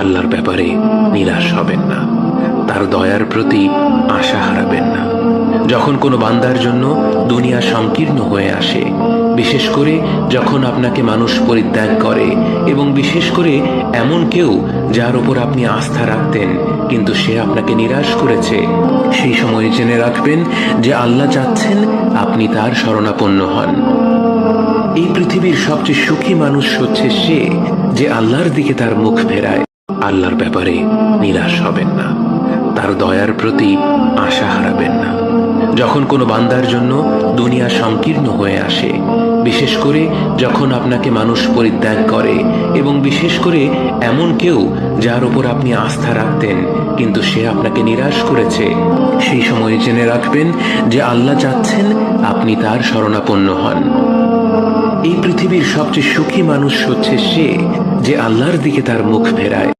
আল্লাহর ব্যাপারে নিরাশ হবেন না, তার দয়ার প্রতি আশা হারাবেন না। যখন কোনো বান্দার জন্য দুনিয়া সংকীর্ণ হয়ে আসে, বিশেষ করে যখন আপনাকে মানুষ পরিত্যাগ করে, এবং বিশেষ করে এমন কেউ যার উপর আপনি আস্থা রাখতেন কিন্তু সে আপনাকে নিরাশ করেছে, সেই সময় জেনে রাখবেন যে আল্লাহ চাচ্ছেন আপনি তার শরণাপন্ন হন। এই পৃথিবীর সবচেয়ে সুখী মানুষ হচ্ছে সে যে আল্লাহর দিকে তার মুখ ফেরায়। আল্লাহর ব্যাপারে নিরাশ হবেন না, তার দয়ার প্রতি আশা হারাবেন না। যখন কোনো বান্দার জন্য দুনিয়া সংকীর্ণ হয়ে আসে, বিশেষ করে যখন আপনাকে মানুষ পরিত্যাগ করে, এবং বিশেষ করে এমন কেউ যার উপর আপনি আস্থা রাখতেন কিন্তু সে আপনাকে নিরাশ করেছে, সেই সময় জেনে রাখবেন যে আল্লাহ চাচ্ছেন আপনি তার শরণাপন্ন হন। এই পৃথিবীর সবচেয়ে সুখী মানুষ হচ্ছে সে যে আল্লাহর দিকে তার মুখ ফেরায়।